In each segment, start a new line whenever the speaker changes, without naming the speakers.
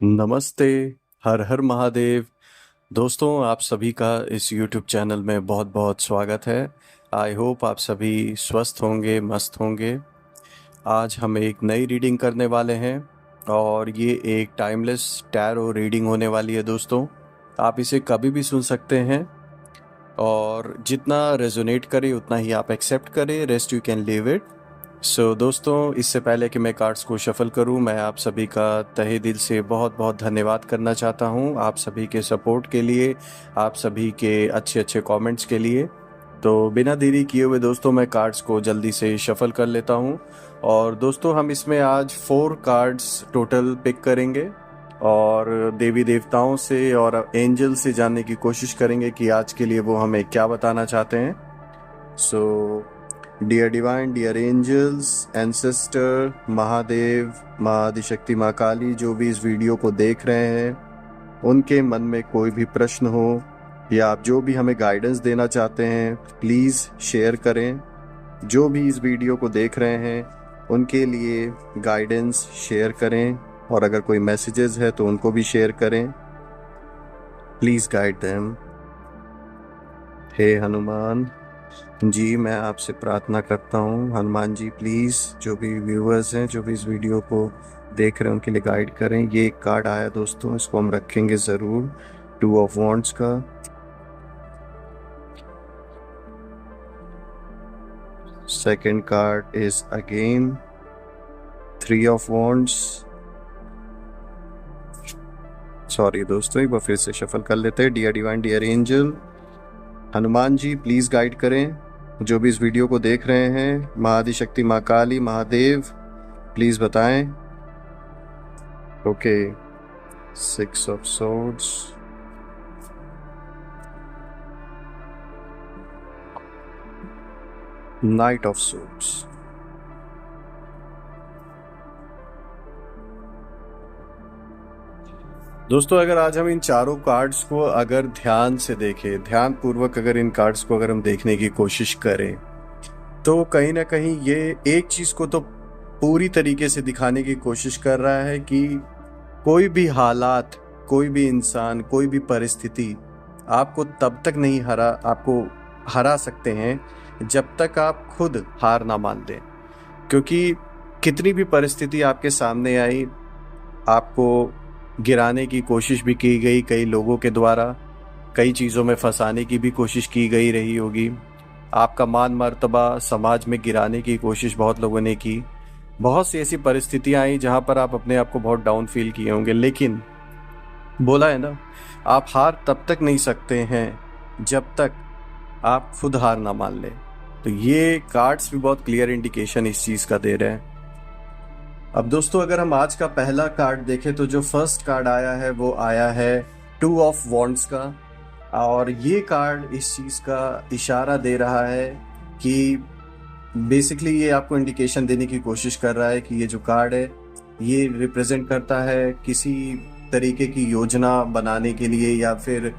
नमस्ते, हर हर महादेव। दोस्तों, आप सभी का इस YouTube चैनल में बहुत बहुत स्वागत है। आई होप आप सभी स्वस्थ होंगे, मस्त होंगे। आज हम एक नई रीडिंग करने वाले हैं और ये एक टाइमलेस टैरो रीडिंग होने वाली है दोस्तों। आप इसे कभी भी सुन सकते हैं और जितना रेजोनेट करे उतना ही आप एक्सेप्ट करें, rest you can leave it. So दोस्तों, इससे पहले कि मैं कार्ड्स को शफल करूं, मैं आप सभी का तहे दिल से बहुत बहुत धन्यवाद करना चाहता हूं, आप सभी के सपोर्ट के लिए, आप सभी के अच्छे अच्छे कमेंट्स के लिए। तो बिना देरी किए हुए दोस्तों, मैं कार्ड्स को जल्दी से शफल कर लेता हूं। और दोस्तों, हम इसमें आज 4 कार्ड्स टोटल पिक करेंगे और देवी देवताओं से और एंजल से जानने की कोशिश करेंगे कि आज के लिए वो हमें क्या बताना चाहते हैं। So dear divine, dear angels, ancestor, Mahadev, माँ आदिशक्ति, माँ काली, जो भी इस वीडियो को देख रहे हैं, उनके मन में कोई भी प्रश्न हो या आप जो भी हमें गाइडेंस देना चाहते हैं, प्लीज़ शेयर करें। जो भी इस वीडियो को देख रहे हैं उनके लिए गाइडेंस शेयर करें और अगर कोई मैसेजेस है तो उनको भी शेयर करें। Please guide them. हे हनुमान जी, मैं आपसे प्रार्थना करता हूँ, हनुमान जी प्लीज़ जो भी व्यूअर्स हैं, जो भी इस वीडियो को देख रहे हैं, उनके लिए गाइड करें। ये एक कार्ड आया दोस्तों, इसको हम रखेंगे ज़रूर, 2 ऑफ वॉन्ड्स का। Second card is again 3 of wands. Sorry दोस्तों, एक बार फिर से शफल कर लेते हैं। Dear divine, dear angel, Hanuman ji please guide करें जो भी इस वीडियो को देख रहे हैं। माँ आदिशक्ति, माँ काली, महादेव प्लीज़ बताएं। Okay, 6 of swords, night of swords. दोस्तों, अगर आज हम इन चारों कार्ड्स को अगर ध्यान से देखें, ध्यान पूर्वक अगर इन कार्ड्स को अगर हम देखने की कोशिश करें, तो कहीं ना कहीं ये एक चीज को तो पूरी तरीके से दिखाने की कोशिश कर रहा है कि कोई भी हालात, कोई भी इंसान, कोई भी परिस्थिति आपको तब तक नहीं आपको हरा सकते हैं जब तक आप खुद हार ना मान लें। क्योंकि कितनी भी परिस्थिति आपके सामने आई, आपको गिराने की कोशिश भी की गई कई लोगों के द्वारा, कई चीज़ों में फंसाने की भी कोशिश की गई रही होगी, आपका मान मर्तबा समाज में गिराने की कोशिश बहुत लोगों ने की। बहुत सी ऐसी परिस्थितियां आई जहां पर आप अपने आप को बहुत डाउन फील किए होंगे, लेकिन बोला है ना, आप हार तब तक नहीं सकते हैं जब तक आप खुद हार ना मान लें। तो ये कार्ड्स भी बहुत क्लियर इंडिकेशन इस चीज़ का दे रहे हैं। अब दोस्तों, अगर हम आज का पहला कार्ड देखें तो जो फर्स्ट कार्ड आया है वो आया है 2 ऑफ वॉन्ड्स का। और ये कार्ड इस चीज़ का इशारा दे रहा है कि बेसिकली ये आपको इंडिकेशन देने की कोशिश कर रहा है कि ये जो कार्ड है ये रिप्रेजेंट करता है किसी तरीके की योजना बनाने के लिए या फिर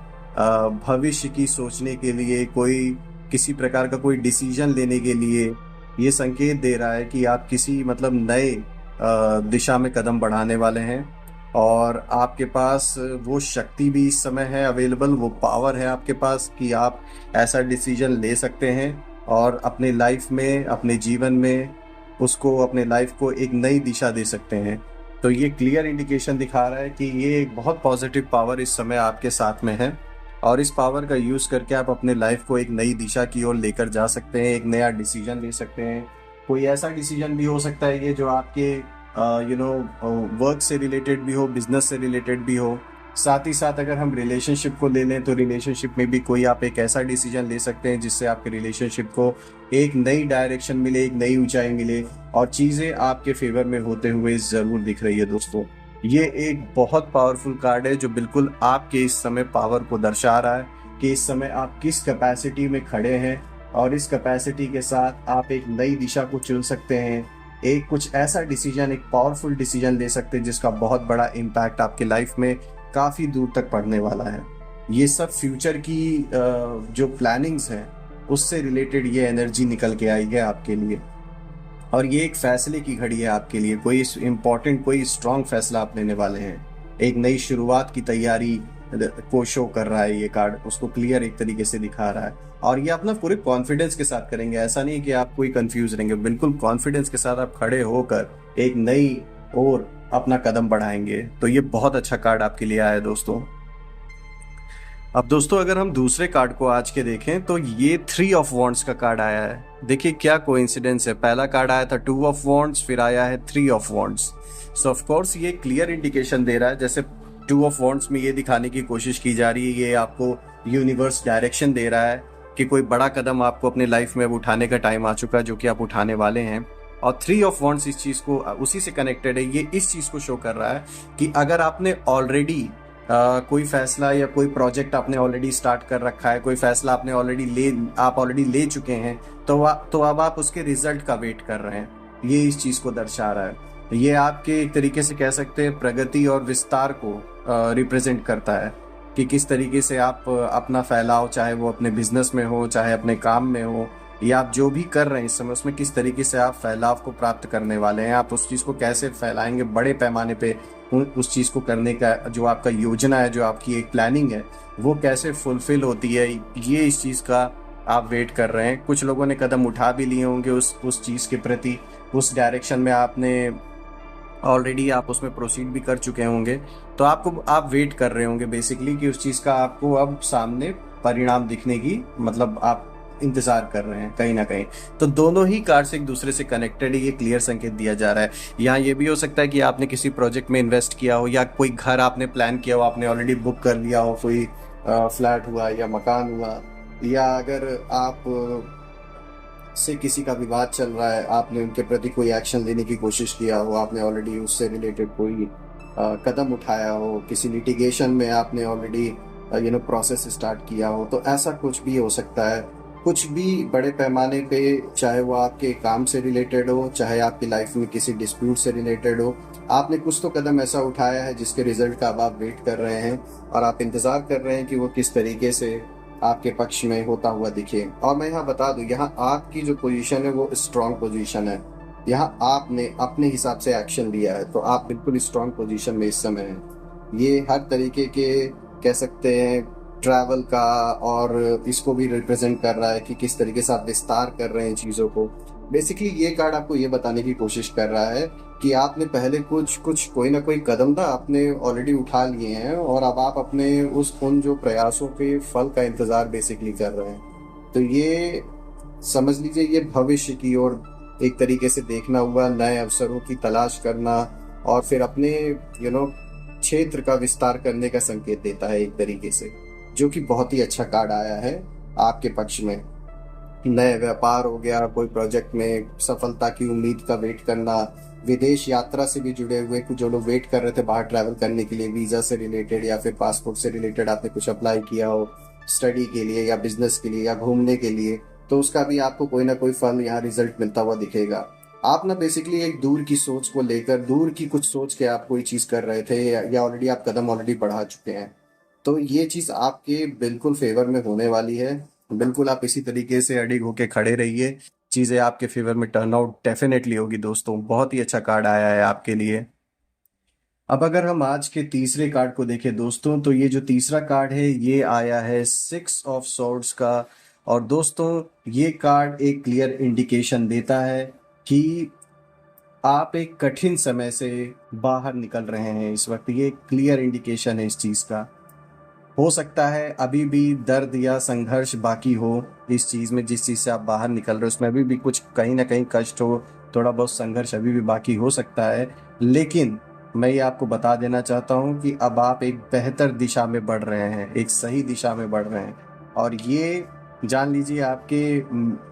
भविष्य की सोचने के लिए, कोई किसी प्रकार का कोई डिसीजन लेने के लिए ये संकेत दे रहा है कि आप किसी मतलब नए दिशा में कदम बढ़ाने वाले हैं। और आपके पास वो शक्ति भी इस समय है अवेलेबल, वो पावर है आपके पास कि आप ऐसा डिसीजन ले सकते हैं और अपने लाइफ में, अपने जीवन में उसको, अपने लाइफ को एक नई दिशा दे सकते हैं। तो ये क्लियर इंडिकेशन दिखा रहा है कि ये एक बहुत पॉजिटिव पावर इस समय आपके साथ में है और इस पावर का यूज़ करके आप अपने लाइफ को एक नई दिशा की ओर लेकर जा सकते हैं, एक नया डिसीजन ले सकते हैं। कोई ऐसा डिसीजन भी हो सकता है ये जो आपके वर्क से रिलेटेड भी हो, बिजनेस से रिलेटेड भी हो। साथ ही साथ अगर हम रिलेशनशिप को ले लें तो रिलेशनशिप में भी कोई आप एक ऐसा डिसीजन ले सकते हैं जिससे आपके रिलेशनशिप को एक नई डायरेक्शन मिले, एक नई ऊंचाई मिले और चीज़ें आपके फेवर में होते हुए ज़रूर दिख रही है दोस्तों। ये एक बहुत पावरफुल कार्ड है जो बिल्कुल आपके इस समय पावर को दर्शा रहा है कि इस समय आप किस कैपेसिटी में खड़े हैं और इस कैपेसिटी के साथ आप एक नई दिशा को चुन सकते हैं, एक कुछ ऐसा डिसीजन, एक पावरफुल डिसीजन ले सकते हैं जिसका बहुत बड़ा इम्पैक्ट आपके लाइफ में काफ़ी दूर तक पड़ने वाला है। ये सब फ्यूचर की जो प्लानिंग्स हैं उससे रिलेटेड ये एनर्जी निकल के आई है आपके लिए। और ये एक फैसले की घड़ी है आपके लिए, कोई इम्पोर्टेंट, कोई स्ट्रांग फैसला आप लेने वाले हैं। एक नई शुरुआत की तैयारी को शो कर रहा है। ये कार्ड उसको क्लियर एक तरीके से दिखा रहा है, और ये आप ना पूरे कॉन्फिडेंस के साथ करेंगे। ऐसा नहीं कि आप कोई कंफ्यूज रहेंगे, बिल्कुल कॉन्फिडेंस के साथ आप खड़े होकर एक नई और अपना कदम बढ़ाएंगे। तो ये बहुत अच्छा कार्ड आपके लिए आया है दोस्तों। अब दोस्तों अगर हम दूसरे कार्ड को आज के देखें तो ये 3 ऑफ वॉन्ड्स का कार्ड आया है। देखिए क्या कोइंसिडेंस है, पहला कार्ड आया था 2 ऑफ वॉन्ड्स, फिर आया है 3 of wands. So of course ये क्लियर इंडिकेशन दे रहा है, जैसे 2 ऑफ वॉन्ड्स में ये दिखाने की कोशिश की जा रही है, ये आपको यूनिवर्स डायरेक्शन दे रहा है कि कोई बड़ा कदम आपको अपने लाइफ में अब उठाने का टाइम आ चुका है, जो कि आप उठाने वाले हैं। और 3 ऑफ वॉन्ड्स इस चीज को, उसी से कनेक्टेड है। ये इस चीज को शो कर रहा है कि अगर आपने ऑलरेडी कोई फैसला या कोई प्रोजेक्ट आपने ऑलरेडी स्टार्ट कर रखा है, कोई फैसला आपने आप ऑलरेडी ले चुके हैं, तो अब आप उसके रिजल्ट का वेट कर रहे हैं। ये इस चीज को दर्शा रहा है। ये आपके एक तरीके से कह सकते हैं प्रगति और विस्तार को रिप्रेजेंट करता है कि किस तरीके से आप अपना फैलाव, चाहे वो अपने बिजनेस में हो, चाहे अपने काम में हो, या आप जो भी कर रहे हैं इस समय, उसमें किस तरीके से आप फैलाव को प्राप्त करने वाले हैं। आप उस चीज़ को कैसे फैलाएंगे बड़े पैमाने पे, उस चीज़ को करने का जो आपका योजना है, जो आपकी एक प्लानिंग है, वो कैसे फुलफिल होती है, ये इस चीज़ का आप वेट कर रहे हैं। कुछ लोगों ने कदम उठा भी लिए होंगे उस चीज़ के प्रति, उस डायरेक्शन में आपने ऑलरेडी आप उसमें प्रोसीड भी कर चुके होंगे। तो आप वेट कर रहे होंगे बेसिकली कि उस चीज़ का आपको अब सामने परिणाम दिखने की, मतलब आप इंतजार कर रहे हैं कहीं ना कहीं। तो दोनों ही कार्ड्स एक दूसरे से कनेक्टेड है, ये क्लियर संकेत दिया जा रहा है। यहाँ ये भी हो सकता है कि आपने किसी प्रोजेक्ट में इन्वेस्ट किया हो, या कोई घर आपने प्लान किया हो, आपने ऑलरेडी बुक कर लिया हो, कोई फ्लैट हुआ या मकान हुआ, या अगर आप से किसी का विवाद चल रहा है, आपने उनके प्रति कोई एक्शन लेने की कोशिश किया हो, आपने ऑलरेडी उससे रिलेटेड कोई कदम उठाया हो, किसी लिटिगेशन में आपने ऑलरेडी प्रोसेस स्टार्ट किया हो, तो ऐसा कुछ भी हो सकता है। कुछ भी बड़े पैमाने पे, चाहे वो आपके काम से रिलेटेड हो, चाहे आपकी लाइफ में किसी डिस्प्यूट से रिलेटेड हो, आपने कुछ तो कदम ऐसा उठाया है जिसके रिजल्ट का अब आप वेट कर रहे हैं, और आप इंतजार कर रहे हैं कि वो किस तरीके से आपके पक्ष में होता हुआ दिखे। और मैं यहाँ बता दूं, यहाँ आपकी जो पोजीशन है वो स्ट्रांग पोजीशन है। यहाँ आपने अपने हिसाब से एक्शन लिया है, तो आप बिल्कुल स्ट्रांग पोजीशन में इस समय हैं। ये हर तरीके के कह सकते हैं ट्रैवल का, और इसको भी रिप्रेजेंट कर रहा है कि किस तरीके से आप विस्तार कर रहे हैं चीज़ों को। बेसिकली ये कार्ड आपको ये बताने की कोशिश कर रहा है कि आपने पहले कुछ कोई ना कोई कदम था आपने ऑलरेडी उठा लिए हैं, और अब आप अपने उन जो प्रयासों के फल का इंतजार बेसिकली कर रहे हैं। तो ये समझ लीजिए ये भविष्य की ओर एक तरीके से देखना हुआ, नए अवसरों की तलाश करना, और फिर अपने क्षेत्र का विस्तार करने का संकेत देता है एक तरीके से, जो कि बहुत ही अच्छा कार्ड आया है आपके पक्ष में। नए व्यापार हो गया, कोई प्रोजेक्ट में सफलता की उम्मीद का वेट करना, विदेश यात्रा से भी जुड़े हुए कुछ जो लोग वेट कर रहे थे बाहर ट्रैवल करने के लिए, वीजा से रिलेटेड या फिर पासपोर्ट से रिलेटेड आपने कुछ अप्लाई किया हो स्टडी के लिए या बिजनेस के लिए या घूमने के लिए, तो उसका भी आपको कोई ना कोई फल यहाँ रिजल्ट मिलता हुआ दिखेगा। आप ना बेसिकली एक दूर की सोच को लेकर, दूर की कुछ सोच के आप कोई चीज कर रहे थे, या ऑलरेडी आप कदम ऑलरेडी बढ़ा चुके हैं, तो ये चीज आपके बिल्कुल फेवर में होने वाली है। बिल्कुल आप इसी तरीके से अडिग होके खड़े रहिए, चीजें आपके फेवर में टर्न आउट डेफिनेटली होगी दोस्तों। बहुत ही अच्छा कार्ड आया है आपके लिए। अब अगर हम आज के तीसरे कार्ड को देखें दोस्तों, तो ये जो तीसरा कार्ड है ये आया है 6 ऑफ सॉर्ड्स का। और दोस्तों ये कार्ड एक क्लियर इंडिकेशन देता है कि आप एक कठिन समय से बाहर निकल रहे हैं इस वक्त। ये क्लियर इंडिकेशन है इस चीज का। हो सकता है अभी भी दर्द या संघर्ष बाकी हो इस चीज में, जिस चीज से आप बाहर निकल रहे हो उसमें अभी भी कुछ कहीं ना कहीं कष्ट हो, थोड़ा बहुत संघर्ष अभी भी बाकी हो सकता है। लेकिन मैं ये आपको बता देना चाहता हूँ कि अब आप एक बेहतर दिशा में बढ़ रहे हैं, एक सही दिशा में बढ़ रहे हैं। और ये जान लीजिए आपके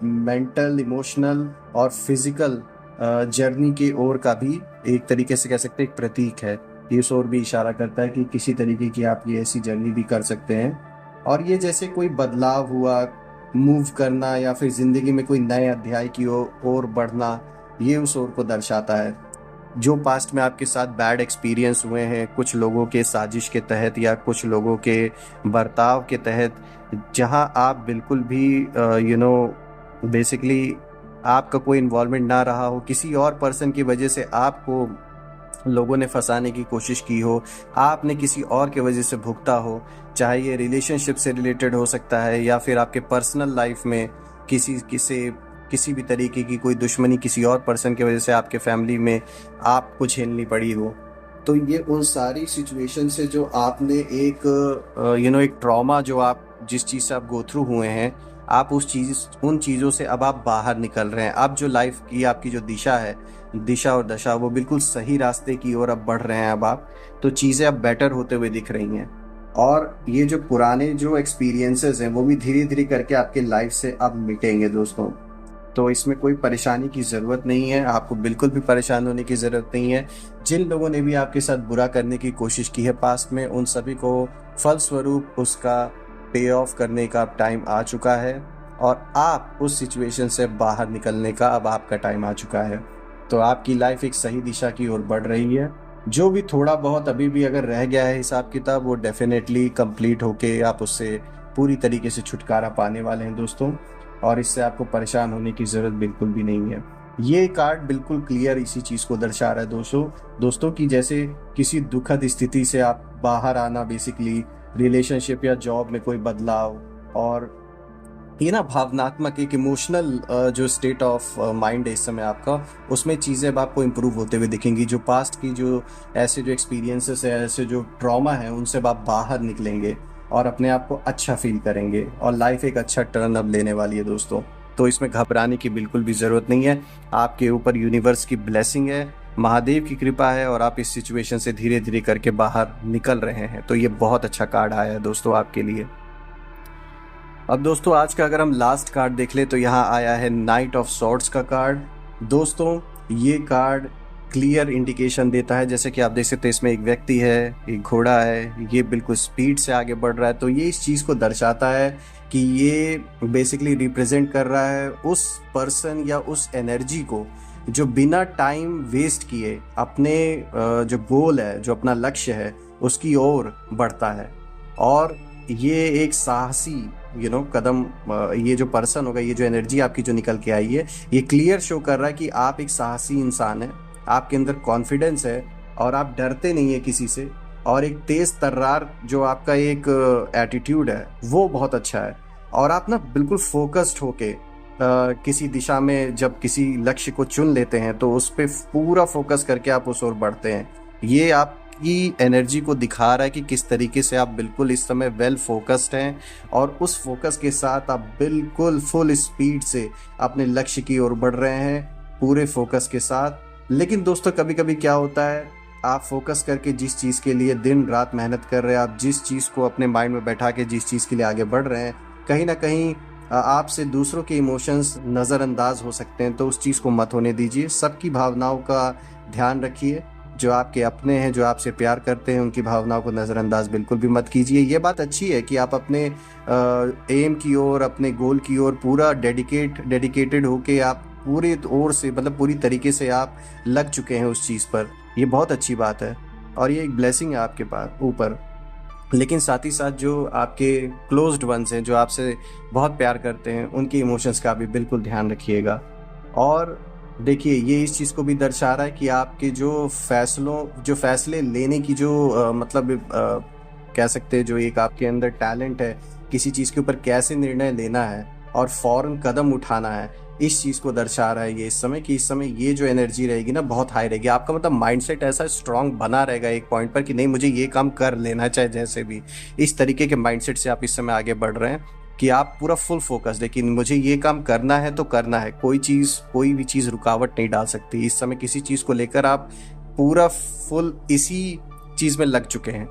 मेंटल, इमोशनल और फिजिकल जर्नी की ओर का भी एक तरीके से कह सकते हैं एक प्रतीक है। ये इस ओर भी इशारा करता है कि किसी तरीके की आप ये ऐसी जर्नी भी कर सकते हैं। और ये जैसे कोई बदलाव हुआ, मूव करना, या फिर जिंदगी में कोई नए अध्याय की ओर बढ़ना, ये उस ओर को दर्शाता है। जो पास्ट में आपके साथ बैड एक्सपीरियंस हुए हैं, कुछ लोगों के साजिश के तहत या कुछ लोगों के बर्ताव के तहत, जहां आप बिल्कुल भी बेसिकली आपका कोई इन्वॉल्वमेंट ना रहा हो, किसी और पर्सन की वजह से आपको लोगों ने फंसाने की कोशिश की हो, आपने किसी और के वजह से भुगता हो, चाहे ये रिलेशनशिप से रिलेटेड हो सकता है या फिर आपके पर्सनल लाइफ में किसी भी तरीके की कोई दुश्मनी किसी और पर्सन की वजह से आपके फैमिली में आपको झेलनी पड़ी हो, तो ये उन सारी सिचुएशन से जो आपने एक एक ट्रॉमा जो आप जिस चीज़ से आप गो थ्रू हुए हैं, आप उन चीज़ों से अब आप बाहर निकल रहे हैं। अब जो लाइफ की आपकी जो दिशा और दशा, वो बिल्कुल सही रास्ते की ओर अब बढ़ रहे हैं। अब आप तो चीज़ें अब बेटर होते हुए दिख रही हैं, और ये जो पुराने जो एक्सपीरियंसेस हैं वो भी धीरे धीरे करके आपके लाइफ से अब मिटेंगे दोस्तों। तो इसमें कोई परेशानी की ज़रूरत नहीं है, आपको बिल्कुल भी परेशान होने की ज़रूरत नहीं है। जिन लोगों ने भी आपके साथ बुरा करने की कोशिश की है पास्ट में, उन सभी को फलस्वरूप उसका पे ऑफ करने का अब टाइम आ चुका है, और आप उस सिचुएशन से बाहर निकलने का अब आपका टाइम आ चुका है। तो आपकी लाइफ एक सही दिशा की ओर बढ़ रही है। जो भी थोड़ा बहुत अभी भी अगर रह गया है हिसाब किताब, वो डेफिनेटली कंप्लीट होके आप उससे पूरी तरीके से छुटकारा पाने वाले हैं दोस्तों, और इससे आपको परेशान होने की ज़रूरत बिल्कुल भी नहीं है। ये कार्ड बिल्कुल क्लियर इसी चीज़ को दर्शा रहा है दोस्तों कि जैसे किसी दुखद स्थिति से आप बाहर आना, बेसिकली रिलेशनशिप या जॉब में कोई बदलाव, और ये ना भावनात्मक एक इमोशनल जो स्टेट ऑफ माइंड है इस समय आपका, उसमें चीज़ें अब आपको इम्प्रूव होते हुए दिखेंगी। जो पास्ट की जो ऐसे जो एक्सपीरियंसेस है, ऐसे जो ट्रॉमा है, उनसे आप बाहर निकलेंगे और अपने आप को अच्छा फील करेंगे, और लाइफ एक अच्छा टर्न अब लेने वाली है दोस्तों। तो इसमें घबराने की बिल्कुल भी ज़रूरत नहीं है। आपके ऊपर यूनिवर्स की ब्लेसिंग है, महादेव की कृपा है, और आप इस सिचुएशन से धीरे धीरे करके बाहर निकल रहे हैं। तो ये बहुत अच्छा कार्ड आया है दोस्तों आपके लिए। अब दोस्तों आज का अगर हम लास्ट कार्ड देख ले तो यहाँ आया है नाइट ऑफ सॉर्ड्स का कार्ड। दोस्तों ये कार्ड क्लियर इंडिकेशन देता है, जैसे कि आप देख सकते हैं इसमें एक व्यक्ति है, एक घोड़ा है, ये बिल्कुल स्पीड से आगे बढ़ रहा है। तो ये इस चीज़ को दर्शाता है कि ये बेसिकली रिप्रेजेंट कर रहा है उस पर्सन या उस एनर्जी को जो बिना टाइम वेस्ट किए अपने जो गोल है, जो अपना लक्ष्य है, उसकी ओर बढ़ता है। और ये एक साहसी कदम, ये जो पर्सन होगा, ये जो एनर्जी आपकी जो निकल के आई है, ये क्लियर शो कर रहा है कि आप एक साहसी इंसान हैं, आपके अंदर कॉन्फिडेंस है, और आप डरते नहीं है किसी से, और एक तेज तर्रार जो आपका एक एटीट्यूड है वो बहुत अच्छा है। और आप ना बिल्कुल फोकस्ड होके किसी दिशा में जब किसी लक्ष्य को चुन लेते हैं तो उस पर पूरा फोकस करके आप उस ओर बढ़ते हैं। ये आपकी एनर्जी को दिखा रहा है कि किस तरीके से आप बिल्कुल इस समय वेल फोकस्ड हैं, और उस फोकस के साथ आप बिल्कुल फुल स्पीड से अपने लक्ष्य की ओर बढ़ रहे हैं, पूरे फोकस के साथ। लेकिन दोस्तों कभी कभी क्या होता है, आप फोकस करके जिस चीज़ के लिए दिन रात मेहनत कर रहे हैं, आप जिस चीज़ को अपने माइंड में बैठा के जिस चीज़ के लिए आगे बढ़ रहे हैं, कहीं ना कहीं आपसे दूसरों के इमोशंस नज़रअंदाज हो सकते हैं। तो उस चीज़ को मत होने दीजिए, सबकी भावनाओं का ध्यान रखिए। जो आपके अपने हैं, जो आपसे प्यार करते हैं, उनकी भावनाओं को नज़रअंदाज बिल्कुल भी मत कीजिए। ये बात अच्छी है कि आप अपने एम की ओर, अपने गोल की ओर पूरा डेडिकेटेड होके आप पूरी ओर से, मतलब पूरी तरीके से आप लग चुके हैं उस चीज़ पर। ये बहुत अच्छी बात है, और ये एक ब्लेसिंग है आपके पास ऊपर। लेकिन साथ ही साथ जो आपके क्लोज्ड वंस हैं, जो आपसे बहुत प्यार करते हैं, उनके इमोशंस का भी बिल्कुल ध्यान रखिएगा। और देखिए ये इस चीज़ को भी दर्शा रहा है कि आपके जो फैसले लेने की कह सकते हैं, जो एक आपके अंदर टैलेंट है, किसी चीज़ के ऊपर कैसे निर्णय लेना है और फौरन कदम उठाना है, इस चीज़ को दर्शा रहा है ये इस समय ये जो एनर्जी रहेगी ना बहुत हाई रहेगी। आपका मतलब माइंडसेट ऐसा स्ट्रांग बना रहेगा एक पॉइंट पर कि नहीं, मुझे ये काम कर लेना चाहे जैसे भी। इस तरीके के माइंडसेट से आप इस समय आगे बढ़ रहे हैं कि आप पूरा फुल फोकस, लेकिन मुझे ये काम करना है तो करना है, कोई भी चीज़ रुकावट नहीं डाल सकती। इस समय किसी चीज़ को लेकर आप पूरा फुल इसी चीज़ में लग चुके हैं।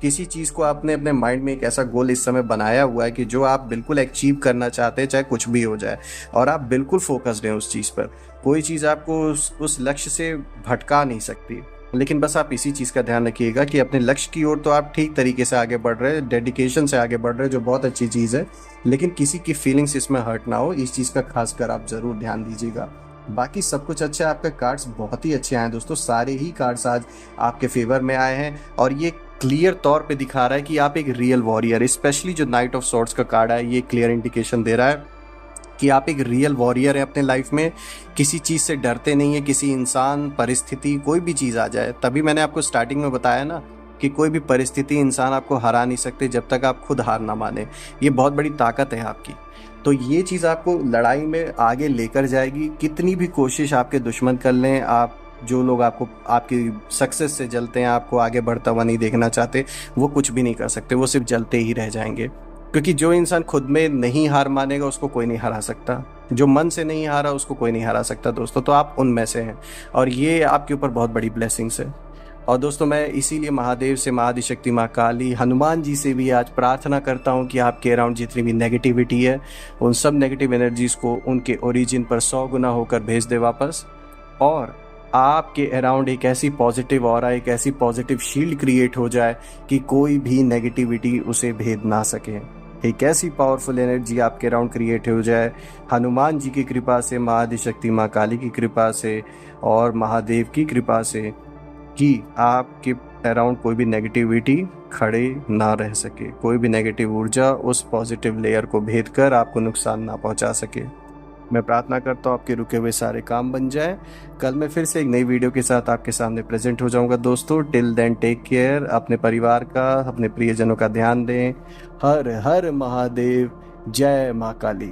किसी चीज़ को आपने अपने माइंड में एक ऐसा गोल इस समय बनाया हुआ है कि जो आप बिल्कुल अचीव करना चाहते हैं, चाहे कुछ भी हो जाए, और आप बिल्कुल फोकस्ड हैं उस चीज़ पर। कोई चीज़ आपको उस लक्ष्य से भटका नहीं सकती। लेकिन बस आप इसी चीज़ का ध्यान रखिएगा कि अपने लक्ष्य की ओर तो आप ठीक तरीके से आगे बढ़ रहे हैं, डेडिकेशन से आगे बढ़ रहे हैं, जो बहुत अच्छी चीज़ है। लेकिन किसी की फीलिंग्स इसमें हर्ट ना हो, इस चीज़ का खासकर आप ज़रूर ध्यान दीजिएगा। बाकी सब कुछ अच्छा है, आपके कार्ड्स बहुत ही अच्छे आए हैं दोस्तों। सारे ही कार्ड्स आज आपके फेवर में आए हैं, और ये क्लियर तौर पे दिखा रहा है कि आप एक रियल वॉरियर, स्पेशली जो नाइट ऑफ सॉर्ड्स का कार्ड है, ये क्लियर इंडिकेशन दे रहा है कि आप एक रियल वॉरियर है अपने लाइफ में, किसी चीज़ से डरते नहीं है, किसी इंसान, परिस्थिति, कोई भी चीज़ आ जाए। तभी मैंने आपको स्टार्टिंग में बताया ना कि कोई भी परिस्थिति, इंसान आपको हरा नहीं सकते जब तक आप खुद हार ना माने। ये बहुत बड़ी ताकत है आपकी। तो ये चीज़ आपको लड़ाई में आगे लेकर जाएगी। कितनी भी कोशिश आपके दुश्मन कर लें, आप जो लोग आपको आपकी सक्सेस से जलते हैं, आपको आगे बढ़ता हुआ नहीं देखना चाहते, वो कुछ भी नहीं कर सकते, वो सिर्फ जलते ही रह जाएंगे। क्योंकि जो इंसान खुद में नहीं हार मानेगा उसको कोई नहीं हरा सकता, जो मन से नहीं हारा उसको कोई नहीं हरा सकता दोस्तों। तो आप उनमें से हैं और ये आपके ऊपर बहुत बड़ी ब्लेसिंग्स है। और दोस्तों मैं इसीलिए महादेव से, महाआदिशक्ति माँ काली, हनुमान जी से भी आज प्रार्थना करता हूँ कि आपके अराउंड जितनी भी नेगेटिविटी है, उन सब नेगेटिव एनर्जीज को उनके ओरिजिन पर 100 गुना होकर भेज दे वापस, और आपके अराउंड एक ऐसी पॉजिटिव ऑरा, एक ऐसी पॉजिटिव शील्ड क्रिएट हो जाए कि कोई भी नेगेटिविटी उसे भेद ना सके। एक ऐसी पावरफुल एनर्जी आपके अराउंड क्रिएट हो जाए, हनुमान जी की कृपा से, महाआदिशक्ति माँ काली की कृपा से और महादेव की कृपा से, कि आपके अराउंड कोई भी नेगेटिविटी खड़े ना रह सके, कोई भी नेगेटिव ऊर्जा उस पॉजिटिव लेयर को भेद कर आपको नुकसान ना पहुंचा सके। मैं प्रार्थना करता हूँ आपके रुके हुए सारे काम बन जाए। कल मैं फिर से एक नई वीडियो के साथ आपके सामने प्रेजेंट हो जाऊंगा दोस्तों। टिल देन टेक केयर, अपने परिवार का, अपने प्रियजनों का ध्यान दें। हर हर महादेव, जय माँ काली।